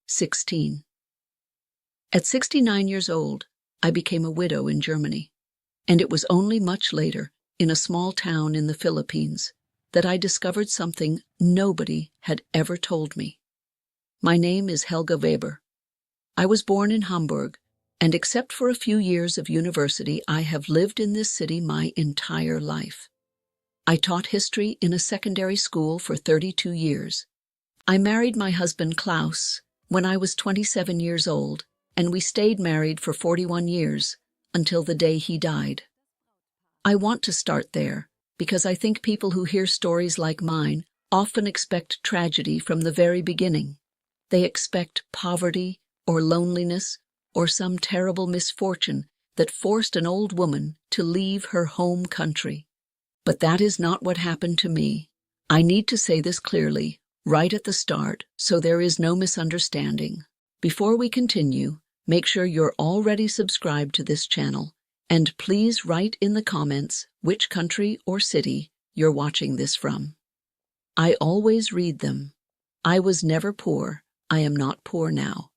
16. At 69 years old, I became a widow in Germany, and it was only much later, in a small town in the Philippines, that I discovered something nobody had ever told me. My name is Helga Weber. I was born in Hamburg, and except for a few years of university, I have lived in this city my entire life. I taught history in a secondary school for 32 years. I married my husband Klaus when I was 27 years old, and we stayed married for 41 years, until the day he died. I want to start there, because I think people who hear stories like mine often expect tragedy from the very beginning. They expect poverty or loneliness or some terrible misfortune that forced an old woman to leave her home country. But that is not what happened to me. I need to say this clearly, right at the start, so there is no misunderstanding. Before we continue, make sure you're already subscribed to this channel, and please write in the comments which country or city you're watching this from. I always read them. I was never poor. I am not poor now.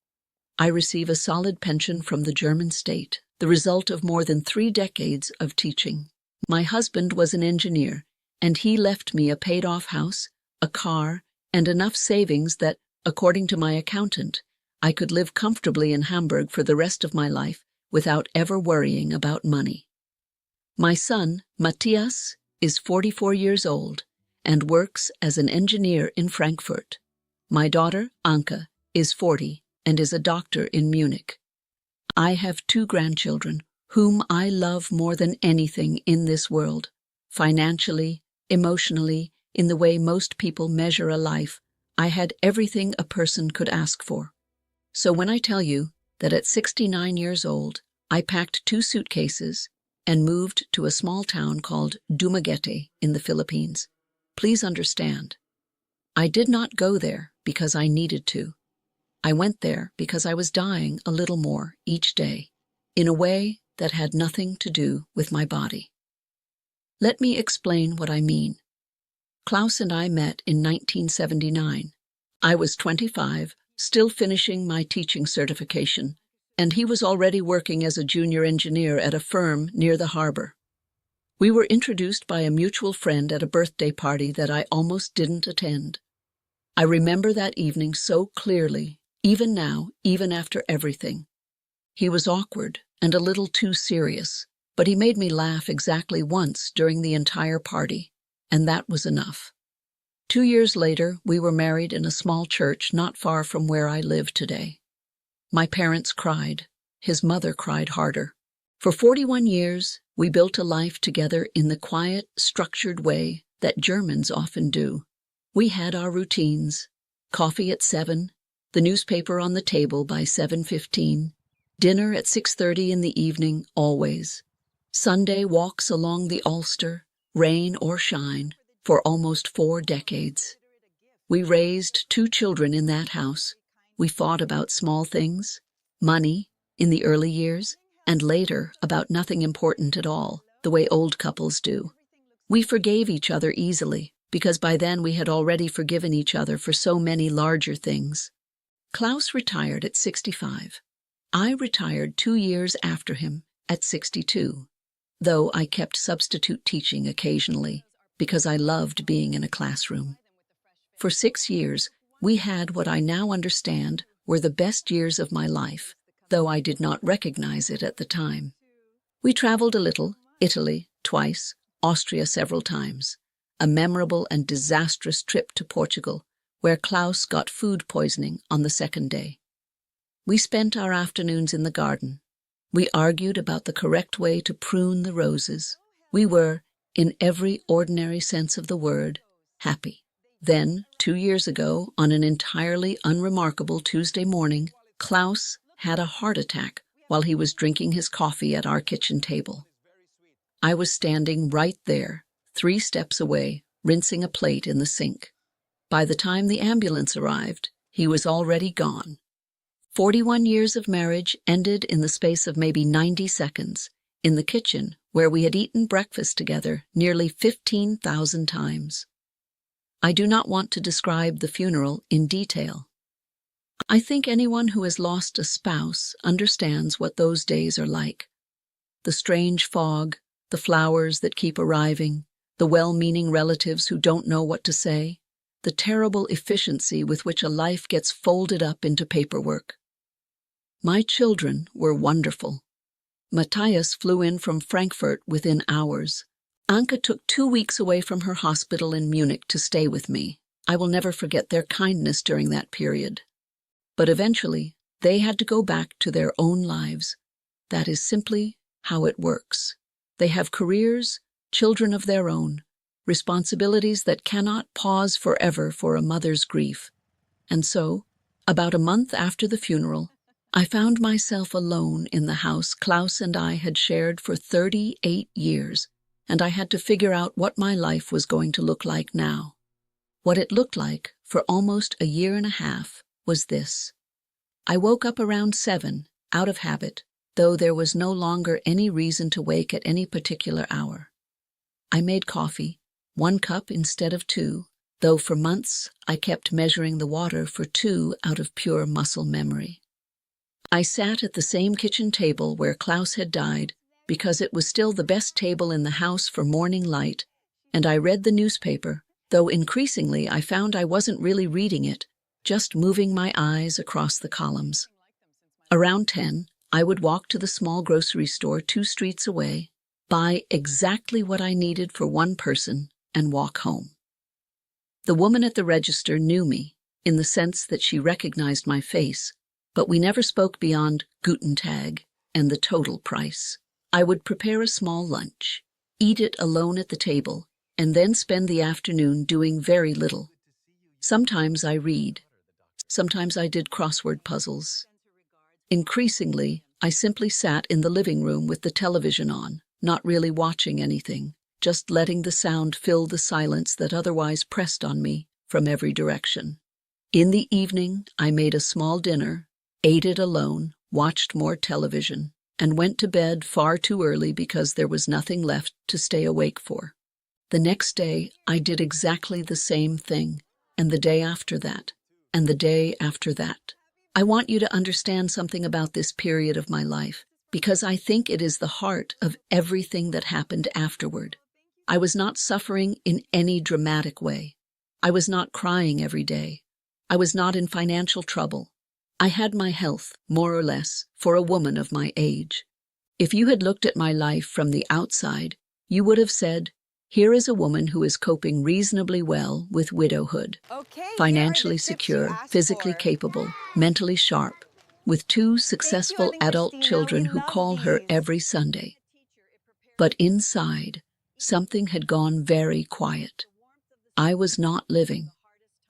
I receive a solid pension from the German state, the result of more than 3 decades of teaching. My husband was an engineer, and he left me a paid-off house, a car, and enough savings that, according to my accountant, I could live comfortably in Hamburg for the rest of my life without ever worrying about money. My son, Matthias, is 44 years old and works as an engineer in Frankfurt. My daughter, Anke, is 40 and is a doctor in Munich. I have 2 grandchildren, whom I love more than anything in this world. Financially, emotionally, in the way most people measure a life, I had everything a person could ask for. So when I tell you that at 69 years old, I packed 2 suitcases and moved to a small town called Dumaguete in the Philippines, please understand. I did not go there because I needed to. I went there because I was dying a little more each day, in a way that had nothing to do with my body. Let me explain what I mean. Klaus and I met in 1979. I was 25, still finishing my teaching certification, and he was already working as a junior engineer at a firm near the harbor. We were introduced by a mutual friend at a birthday party that I almost didn't attend. I remember that evening so clearly, even now, even after everything. He was awkward and a little too serious, but he made me laugh exactly once during the entire party, and that was enough. 2 years later, we were married in a small church not far from where I live today. My parents cried. His mother cried harder. For 41 years, we built a life together in the quiet, structured way that Germans often do. We had our routines: coffee at 7, the newspaper on the table by 7:15, dinner at 6:30 in the evening, always. Sunday walks along the Ulster, rain or shine, for almost 4 decades. We raised 2 children in that house. We fought about small things, money, in the early years, and later about nothing important at all, the way old couples do. We forgave each other easily, because by then we had already forgiven each other for so many larger things. Klaus retired at 65. I retired 2 years after him, at 62, though I kept substitute teaching occasionally, because I loved being in a classroom. For 6 years, we had what I now understand were the best years of my life, though I did not recognize it at the time. We traveled a little, Italy twice, Austria several times, a memorable and disastrous trip to Portugal, where Klaus got food poisoning on the 2nd day. We spent our afternoons in the garden. We argued about the correct way to prune the roses. We were, in every ordinary sense of the word, happy. Then, 2 years ago, on an entirely unremarkable Tuesday morning, Klaus had a heart attack while he was drinking his coffee at our kitchen table. I was standing right there, 3 steps away, rinsing a plate in the sink. By the time the ambulance arrived, he was already gone. 41 years of marriage ended in the space of maybe 90 seconds, in the kitchen where we had eaten breakfast together nearly 15,000 times. I do not want to describe the funeral in detail. I think anyone who has lost a spouse understands what those days are like. The strange fog, the flowers that keep arriving, the well-meaning relatives who don't know what to say, the terrible efficiency with which a life gets folded up into paperwork. My children were wonderful. Matthias flew in from Frankfurt within hours. Anka took 2 weeks away from her hospital in Munich to stay with me. I will never forget their kindness during that period. But eventually, they had to go back to their own lives. That is simply how it works. They have careers, children of their own, responsibilities that cannot pause forever for a mother's grief. And so, about a month after the funeral, I found myself alone in the house Klaus and I had shared for 38 years, and I had to figure out what my life was going to look like now. What it looked like for almost a year and a half was this. I woke up around 7, out of habit, though there was no longer any reason to wake at any particular hour. I made coffee, 1 cup instead of 2, though for months I kept measuring the water for 2 out of pure muscle memory. I sat at the same kitchen table where Klaus had died because it was still the best table in the house for morning light, and I read the newspaper, though increasingly I found I wasn't really reading it, just moving my eyes across the columns. Around 10, I would walk to the small grocery store 2 streets away, buy exactly what I needed for 1 person, and walk home. The woman at the register knew me, in the sense that she recognized my face, but we never spoke beyond Guten Tag and the total price. I would prepare a small lunch, eat it alone at the table, and then spend the afternoon doing very little. Sometimes I read. Sometimes I did crossword puzzles. Increasingly, I simply sat in the living room with the television on, not really watching anything, just letting the sound fill the silence that otherwise pressed on me from every direction. In the evening, I made a small dinner, ate it alone, watched more television, and went to bed far too early because there was nothing left to stay awake for. The next day, I did exactly the same thing, and the day after that, and the day after that. I want you to understand something about this period of my life, because I think it is the heart of everything that happened afterward. I was not suffering in any dramatic way. I was not crying every day. I was not in financial trouble. I had my health, more or less, for a woman of my age. If you had looked at my life from the outside, you would have said, here is a woman who is coping reasonably well with widowhood, financially secure, physically capable, mentally sharp, with 2 successful adult children who call her every Sunday. But inside, something had gone very quiet. I was not living.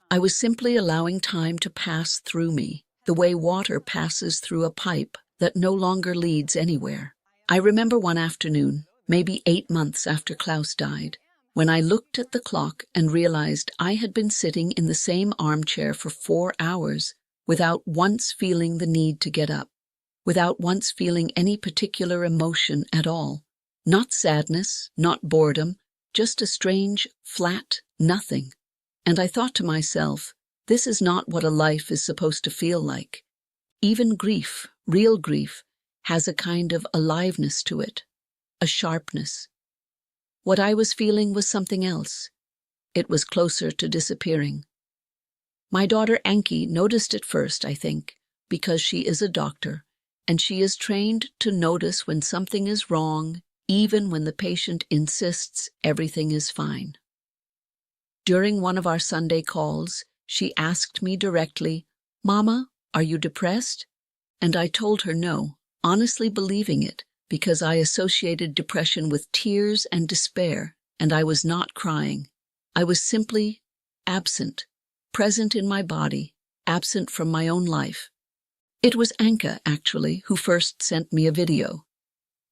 I was simply allowing time to pass through me, the way water passes through a pipe that no longer leads anywhere. I remember one afternoon, maybe 8 months after Klaus died, when I looked at the clock and realized I had been sitting in the same armchair for 4 hours without once feeling the need to get up, without once feeling any particular emotion at all. Not sadness, not boredom, just a strange, flat nothing. And I thought to myself, this is not what a life is supposed to feel like. Even grief, real grief, has a kind of aliveness to it, a sharpness. What I was feeling was something else. It was closer to disappearing. My daughter Anki noticed it first, I think, because she is a doctor, and she is trained to notice when something is wrong, even when the patient insists everything is fine. During one of our Sunday calls, she asked me directly, "Mama, are you depressed?" And I told her no, honestly believing it, because I associated depression with tears and despair, and I was not crying. I was simply absent, present in my body, absent from my own life. It was Anka, actually, who first sent me a video.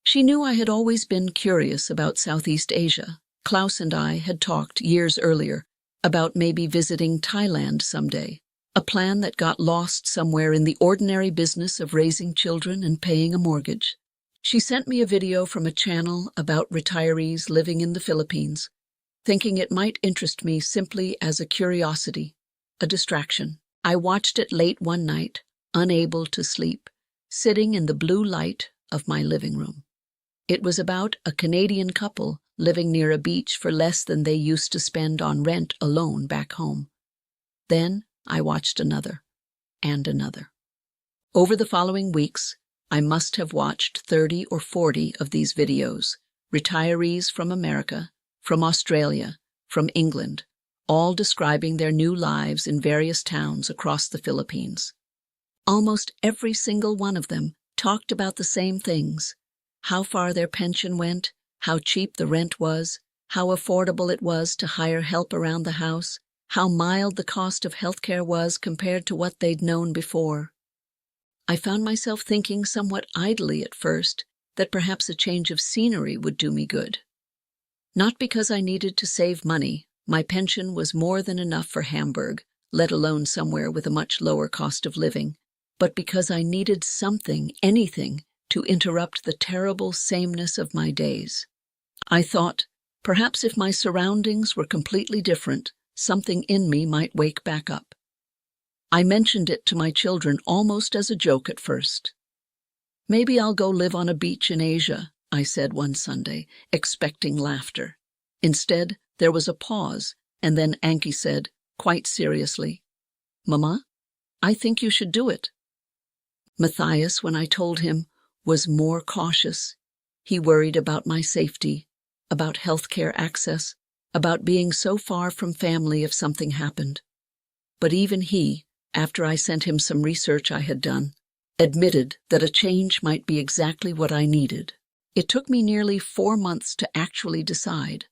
She knew I had always been curious about Southeast Asia. Klaus and I had talked years earlier about maybe visiting Thailand someday, a plan that got lost somewhere in the ordinary business of raising children and paying a mortgage. She sent me a video from a channel about retirees living in the Philippines, thinking it might interest me simply as a curiosity, a distraction. I watched it late one night, unable to sleep, sitting in the blue light of my living room. It was about a Canadian couple living near a beach for less than they used to spend on rent alone back home. Then I watched another, and another. Over the following weeks, I must have watched 30 or 40 of these videos, retirees from America, from Australia, from England, all describing their new lives in various towns across the Philippines. Almost every single one of them talked about the same things: how far their pension went, how cheap the rent was, how affordable it was to hire help around the house, how mild the cost of healthcare was compared to what they'd known before. I found myself thinking somewhat idly at first that perhaps a change of scenery would do me good. Not because I needed to save money. My pension was more than enough for Hamburg, let alone somewhere with a much lower cost of living, but because I needed something, anything, to interrupt the terrible sameness of my days. I thought, perhaps if my surroundings were completely different, something in me might wake back up. I mentioned it to my children almost as a joke at first. "Maybe I'll go live on a beach in Asia," I said one Sunday, expecting laughter. Instead, there was a pause, and then Anki said, quite seriously, "Mama, I think you should do it." Matthias, when I told him, was more cautious. He worried about my safety, about healthcare access, about being so far from family if something happened. But even he, after I sent him some research I had done, admitted that a change might be exactly what I needed. It took me nearly 4 months to actually decide.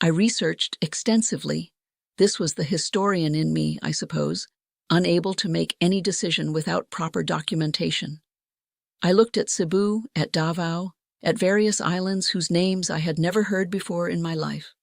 I researched extensively. This was the historian in me, I suppose, unable to make any decision without proper documentation. I looked at Cebu, at Davao, at various islands whose names I had never heard before in my life.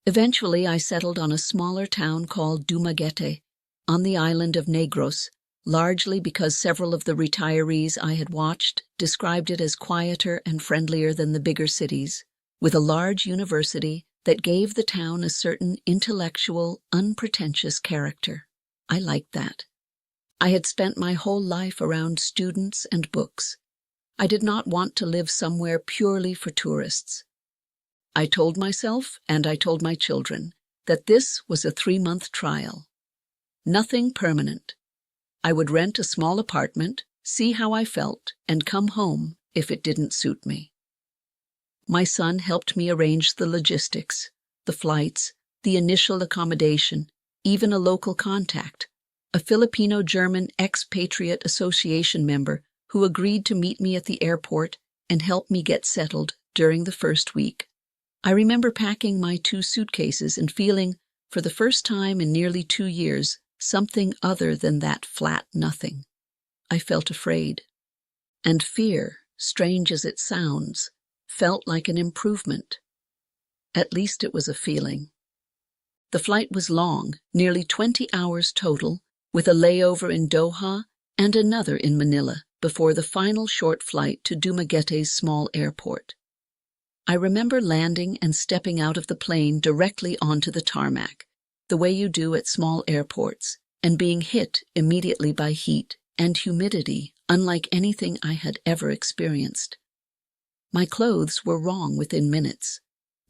Eventually, I settled on a smaller town called Dumaguete, on the island of Negros, largely because several of the retirees I had watched described it as quieter and friendlier than the bigger cities, with a large university that gave the town a certain intellectual, unpretentious character. I liked that. I had spent my whole life around students and books. I did not want to live somewhere purely for tourists. I told myself, and I told my children, that this was a 3-month trial. Nothing permanent. I would rent a small apartment, see how I felt, and come home if it didn't suit me. My son helped me arrange the logistics, the flights, the initial accommodation, even a local contact, a Filipino-German expatriate association member who agreed to meet me at the airport and help me get settled during the first week. I remember packing my 2 suitcases and feeling, for the first time in nearly 2 years, something other than that flat nothing. I felt afraid. And fear, strange as it sounds, felt like an improvement. At least it was a feeling. The flight was long, nearly 20 hours total, with a layover in Doha and another in Manila before the final short flight to Dumaguete's small airport. I remember landing and stepping out of the plane directly onto the tarmac, the way you do at small airports, and being hit immediately by heat and humidity unlike anything I had ever experienced. My clothes were wrong within minutes.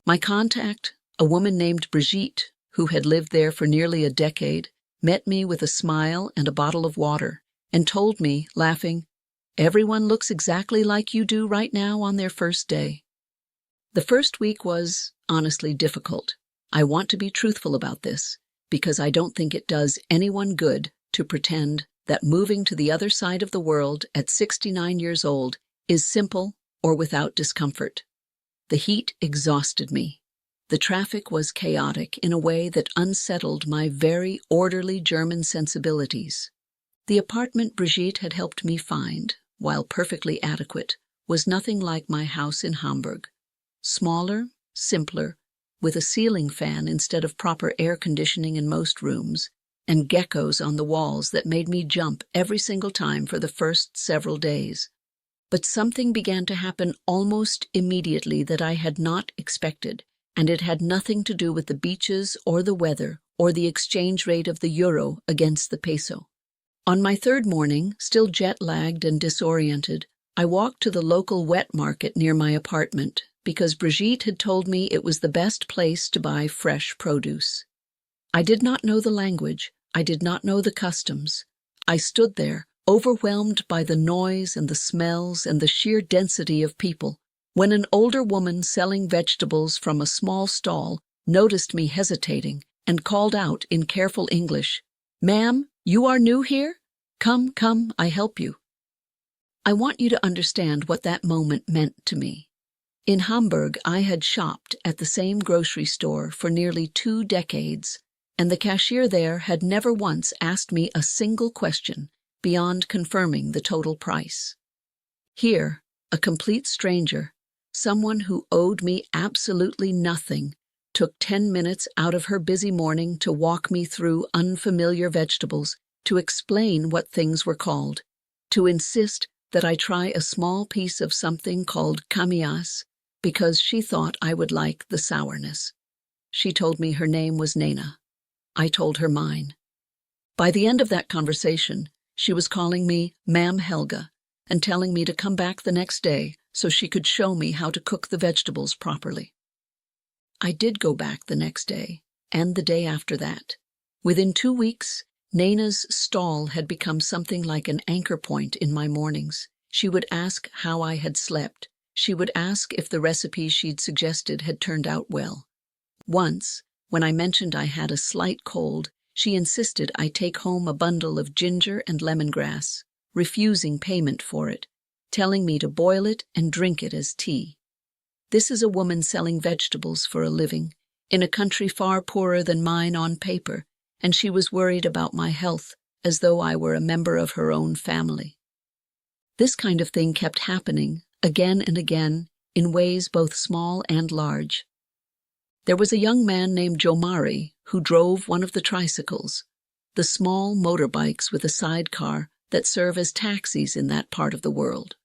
My contact, a woman named Brigitte, who had lived there for nearly a decade, met me with a smile and a bottle of water, and told me, laughing, "Everyone looks exactly like you do right now on their first day." The first week was, honestly, difficult. I want to be truthful about this, because I don't think it does anyone good to pretend that moving to the other side of the world at 69 years old is simple or without discomfort. The heat exhausted me. The traffic was chaotic in a way that unsettled my very orderly German sensibilities. The apartment Brigitte had helped me find, while perfectly adequate, was nothing like my house in Hamburg. Smaller, simpler, with a ceiling fan instead of proper air conditioning in most rooms, and geckos on the walls that made me jump every single time for the first several days. But something began to happen almost immediately that I had not expected, and it had nothing to do with the beaches or the weather or the exchange rate of the euro against the peso. On my third morning, still jet-lagged and disoriented, I walked to the local wet market near my apartment because Brigitte had told me it was the best place to buy fresh produce. I did not know the language. I did not know the customs. I stood there, overwhelmed by the noise and the smells and the sheer density of people, when an older woman selling vegetables from a small stall noticed me hesitating and called out in careful English, "Ma'am, you are new here? Come, come, I help you." I want you to understand what that moment meant to me. In Hamburg, I had shopped at the same grocery store for nearly 2 decades, and the cashier there had never once asked me a single question beyond confirming the total price. Here, a complete stranger, someone who owed me absolutely nothing, took 10 minutes out of her busy morning to walk me through unfamiliar vegetables, to explain what things were called, to insist that I try a small piece of something called kamias because she thought I would like the sourness. She told me her name was Nena. I told her mine. By the end of that conversation, she was calling me Ma'am Helga and telling me to come back the next day so she could show me how to cook the vegetables properly. I did go back the next day, and the day after that. Within 2 weeks, Nena's stall had become something like an anchor point in my mornings. She would ask how I had slept. She would ask if the recipes she'd suggested had turned out well. Once, when I mentioned I had a slight cold, she insisted I take home a bundle of ginger and lemongrass, refusing payment for it, telling me to boil it and drink it as tea. This is a woman selling vegetables for a living, in a country far poorer than mine on paper, and she was worried about my health as though I were a member of her own family. This kind of thing kept happening, again and again, in ways both small and large. There was a young man named Jomari who drove one of the tricycles, the small motorbikes with a sidecar that serve as taxis in that part of the world.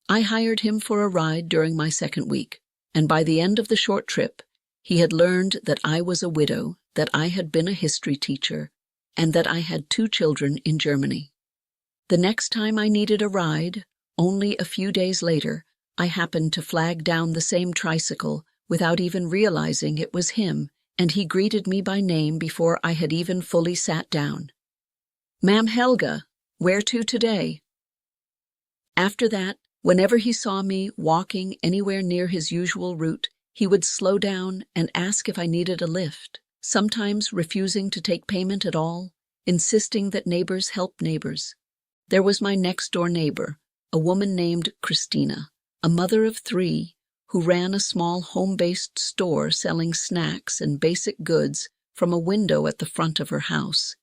I hired him for a ride during my second week, and by the end of the short trip, he had learned that I was a widow, that I had been a history teacher, and that I had 2 children in Germany. The next time I needed a ride, only a few days later, I happened to flag down the same tricycle without even realizing it was him, and he greeted me by name before I had even fully sat down. "Ma'am Helga, where to today?" After that, whenever he saw me walking anywhere near his usual route, he would slow down and ask if I needed a lift, sometimes refusing to take payment at all, insisting that neighbors help neighbors. There was my next-door neighbor, a woman named Christina, a mother of 3, who ran a small home-based store selling snacks and basic goods from a window at the front of her house.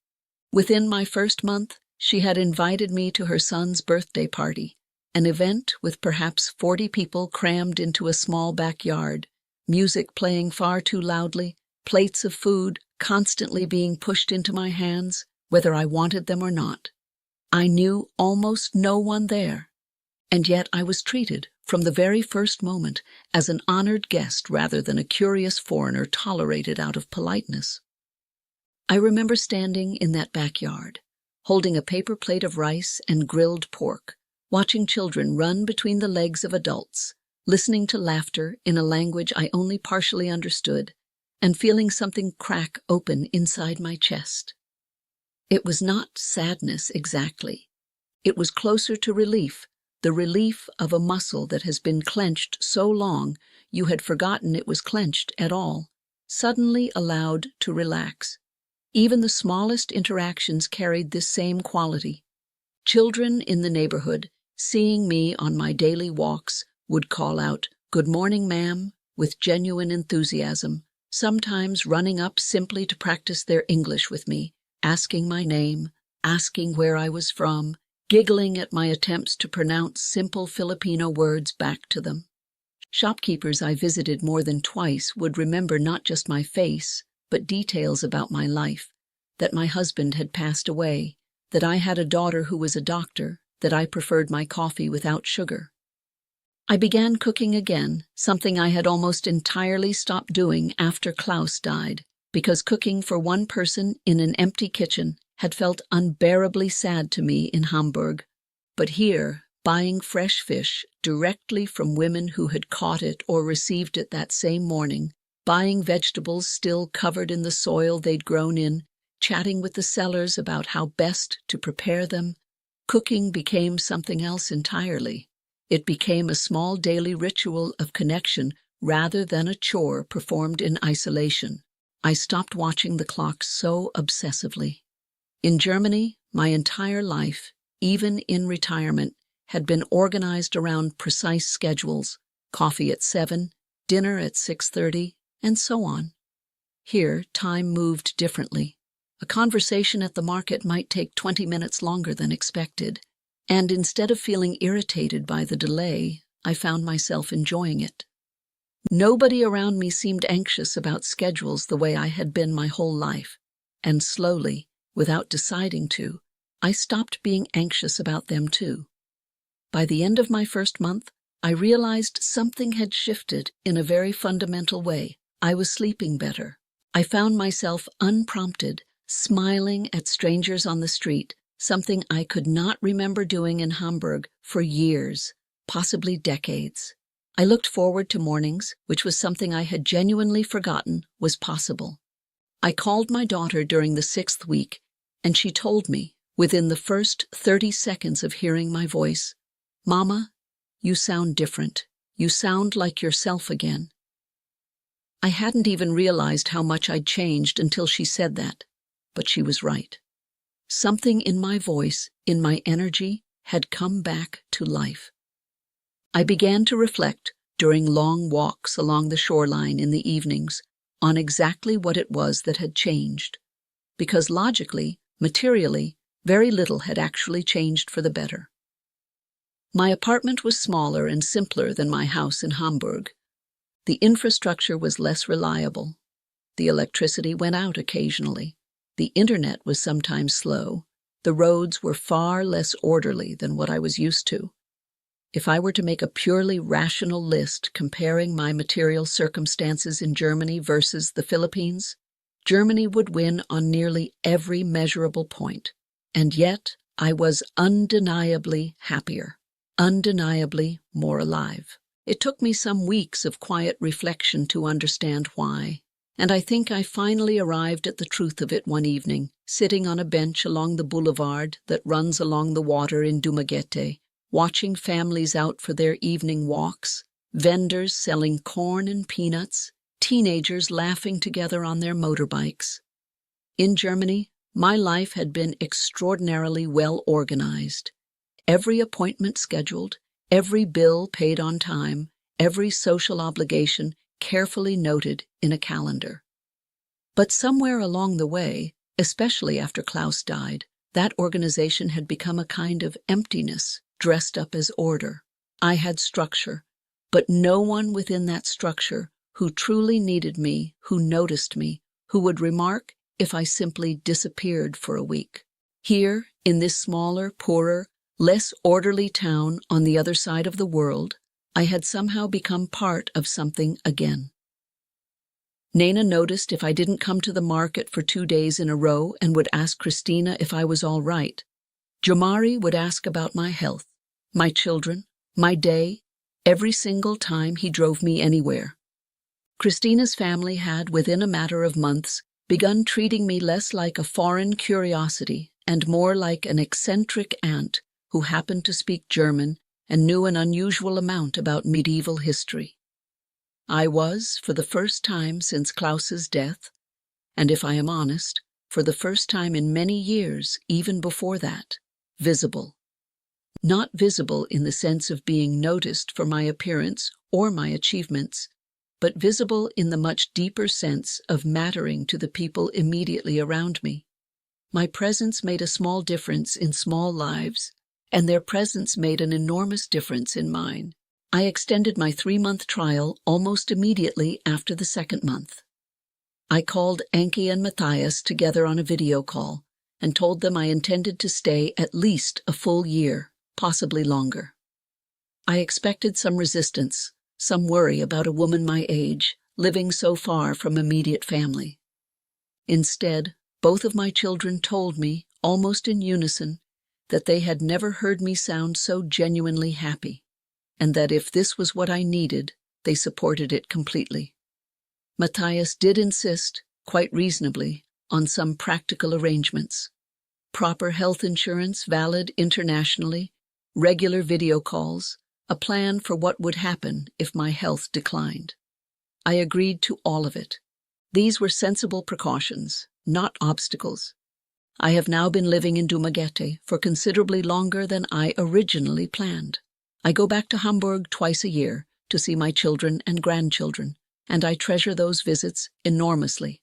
Within my first month, she had invited me to her son's birthday party, an event with perhaps 40 people crammed into a small backyard, music playing far too loudly, plates of food constantly being pushed into my hands, whether I wanted them or not. I knew almost no one there, and yet I was treated, from the very first moment, as an honored guest rather than a curious foreigner tolerated out of politeness. I remember standing in that backyard, holding a paper plate of rice and grilled pork, watching children run between the legs of adults, listening to laughter in a language I only partially understood, and feeling something crack open inside my chest. It was not sadness exactly. It was closer to relief, the relief of a muscle that has been clenched so long you had forgotten it was clenched at all, suddenly allowed to relax. Even the smallest interactions carried this same quality. Children in the neighborhood, seeing me on my daily walks, would call out, "Good morning, ma'am," with genuine enthusiasm, sometimes running up simply to practice their English with me, asking my name, asking where I was from, giggling at my attempts to pronounce simple Filipino words back to them. Shopkeepers I visited more than twice would remember not just my face, but details about my life, that my husband had passed away, that I had a daughter who was a doctor, that I preferred my coffee without sugar. I began cooking again, something I had almost entirely stopped doing after Klaus died, because cooking for one person in an empty kitchen had felt unbearably sad to me in Hamburg. But here, buying fresh fish directly from women who had caught it or received it that same morning, buying vegetables still covered in the soil they'd grown in, chatting with the sellers about how best to prepare them, cooking became something else entirely. It became a small daily ritual of connection rather than a chore performed in isolation. I stopped watching the clock so obsessively. In Germany, my entire life, even in retirement, had been organized around precise schedules: coffee at 7, dinner at 6:30, and so on. Here, time moved differently. A conversation at the market might take 20 minutes longer than expected, and instead of feeling irritated by the delay, I found myself enjoying it. Nobody around me seemed anxious about schedules the way I had been my whole life, and slowly, without deciding to, I stopped being anxious about them too. By the end of my first month, I realized something had shifted in a very fundamental way. I was sleeping better. I found myself unprompted, smiling at strangers on the street, something I could not remember doing in Hamburg for years, possibly decades. I looked forward to mornings, which was something I had genuinely forgotten was possible. I called my daughter during the 6th week, and she told me, within the first 30 seconds of hearing my voice, "Mama, you sound different. You sound like yourself again." I hadn't even realized how much I'd changed until she said that, but she was right. Something in my voice, in my energy, had come back to life. I began to reflect, during long walks along the shoreline in the evenings, on exactly what it was that had changed, because logically, materially, very little had actually changed for the better. My apartment was smaller and simpler than my house in Hamburg. The infrastructure was less reliable. The electricity went out occasionally. The internet was sometimes slow. The roads were far less orderly than what I was used to. If I were to make a purely rational list comparing my material circumstances in Germany versus the Philippines, Germany would win on nearly every measurable point. And yet, I was undeniably happier, undeniably more alive. It took me some weeks of quiet reflection to understand why, and I think I finally arrived at the truth of it one evening, sitting on a bench along the boulevard that runs along the water in Dumaguete, watching families out for their evening walks, vendors selling corn and peanuts, teenagers laughing together on their motorbikes. In Germany, my life had been extraordinarily well organized. Every appointment scheduled, every bill paid on time, every social obligation carefully noted in a calendar. But somewhere along the way, especially after Klaus died, that organization had become a kind of emptiness dressed up as order. I had structure, but no one within that structure who truly needed me, who noticed me, who would remark if I simply disappeared for a week. Here, in this smaller, poorer, less orderly town on the other side of the world, I had somehow become part of something again. Nana noticed if I didn't come to the market for 2 days in a row and would ask Christina if I was all right. Jomari would ask about my health, my children, my day, every single time he drove me anywhere. Christina's family had, within a matter of months, begun treating me less like a foreign curiosity and more like an eccentric aunt who happened to speak German and knew an unusual amount about medieval history. I was, for the first time since Klaus's death, and if I am honest, for the first time in many years, even before that, visible. Not visible in the sense of being noticed for my appearance or my achievements, but visible in the much deeper sense of mattering to the people immediately around me. My presence made a small difference in small lives, and their presence made an enormous difference in mine. I extended my 3-month trial almost immediately after the 2nd month. I called Anki and Matthias together on a video call and told them I intended to stay at least a full year, possibly longer. I expected some resistance, some worry about a woman my age, living so far from immediate family. Instead, both of my children told me, almost in unison, that they had never heard me sound so genuinely happy, and that if this was what I needed, they supported it completely. Matthias did insist, quite reasonably, on some practical arrangements. Proper health insurance valid internationally, regular video calls, a plan for what would happen if my health declined. I agreed to all of it. These were sensible precautions, not obstacles. I have now been living in Dumaguete for considerably longer than I originally planned. I go back to Hamburg twice a year to see my children and grandchildren, and I treasure those visits enormously.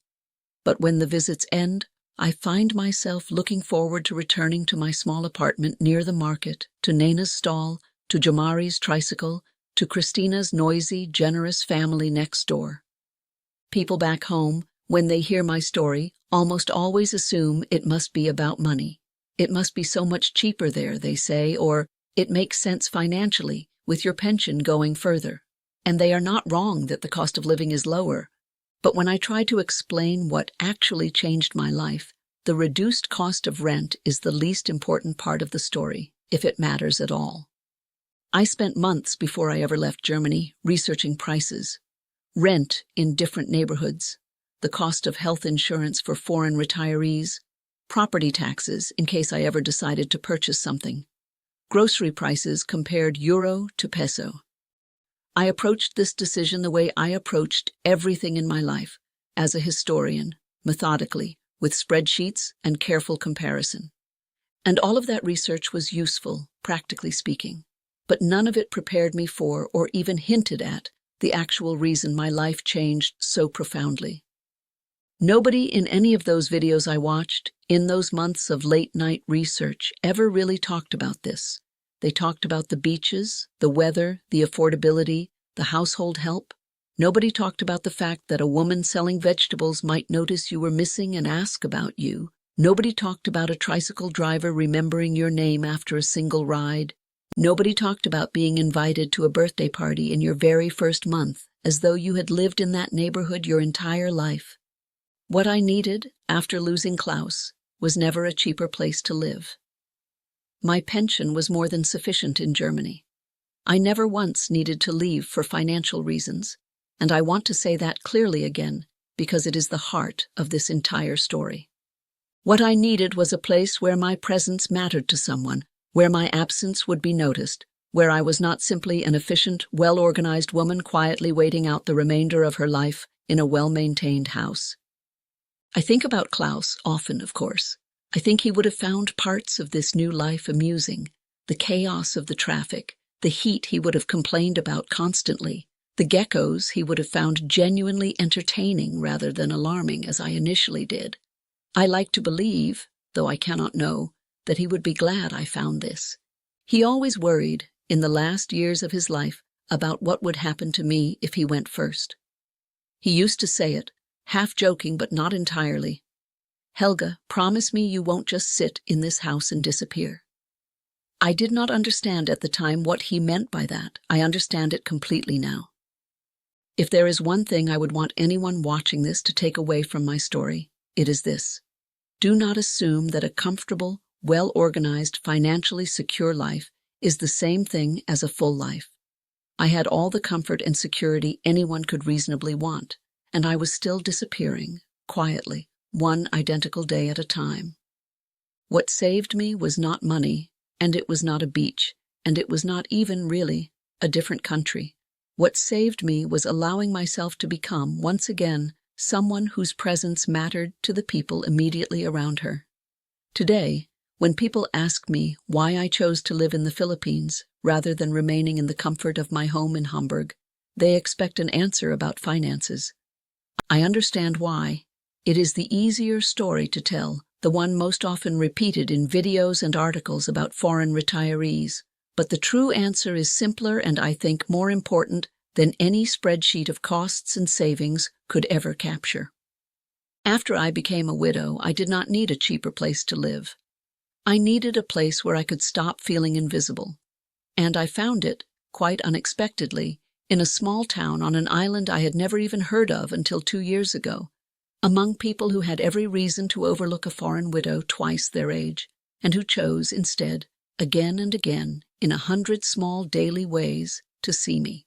But when the visits end, I find myself looking forward to returning to my small apartment near the market, to Naina's stall, to Jamari's tricycle, to Christina's noisy, generous family next door. People back home, when they hear my story, almost always assume it must be about money. It must be so much cheaper there, they say, or it makes sense financially, with your pension going further. And they are not wrong that the cost of living is lower. But when I try to explain what actually changed my life, the reduced cost of rent is the least important part of the story, if it matters at all. I spent months before I ever left Germany researching prices, rent in different neighborhoods, the cost of health insurance for foreign retirees, property taxes in case I ever decided to purchase something, grocery prices compared euro to peso. I approached this decision the way I approached everything in my life, as a historian, methodically, with spreadsheets and careful comparison. And all of that research was useful, practically speaking, but none of it prepared me for or even hinted at the actual reason my life changed so profoundly. Nobody in any of those videos I watched, in those months of late-night research, ever really talked about this. They talked about the beaches, the weather, the affordability, the household help. Nobody talked about the fact that a woman selling vegetables might notice you were missing and ask about you. Nobody talked about a tricycle driver remembering your name after a single ride. Nobody talked about being invited to a birthday party in your very first month, as though you had lived in that neighborhood your entire life. What I needed, after losing Klaus, was never a cheaper place to live. My pension was more than sufficient in Germany. I never once needed to leave for financial reasons, and I want to say that clearly again, because it is the heart of this entire story. What I needed was a place where my presence mattered to someone, where my absence would be noticed, where I was not simply an efficient, well-organized woman quietly waiting out the remainder of her life in a well-maintained house. I think about Klaus often, of course. I think he would have found parts of this new life amusing, the chaos of the traffic, the heat he would have complained about constantly, the geckos he would have found genuinely entertaining rather than alarming as I initially did. I like to believe, though I cannot know, that he would be glad I found this. He always worried, in the last years of his life, about what would happen to me if he went first. He used to say it, half joking but not entirely. "Helga, promise me you won't just sit in this house and disappear." I did not understand at the time what he meant by that. I understand it completely now. If there is one thing I would want anyone watching this to take away from my story, it is this. Do not assume that a comfortable, well-organized, financially secure life is the same thing as a full life. I had all the comfort and security anyone could reasonably want, and I was still disappearing, quietly, one identical day at a time. What saved me was not money, and it was not a beach, and it was not even, really, a different country. What saved me was allowing myself to become, once again, someone whose presence mattered to the people immediately around her. Today, when people ask me why I chose to live in the Philippines rather than remaining in the comfort of my home in Hamburg, they expect an answer about finances. I understand why. It is the easier story to tell, the one most often repeated in videos and articles about foreign retirees. But the true answer is simpler and I think more important than any spreadsheet of costs and savings could ever capture. After I became a widow, I did not need a cheaper place to live. I needed a place where I could stop feeling invisible. And I found it, quite unexpectedly, in a small town on an island I had never even heard of until 2 years ago, among people who had every reason to overlook a foreign widow twice their age, and who chose, instead, again and again, in 100 small daily ways, to see me.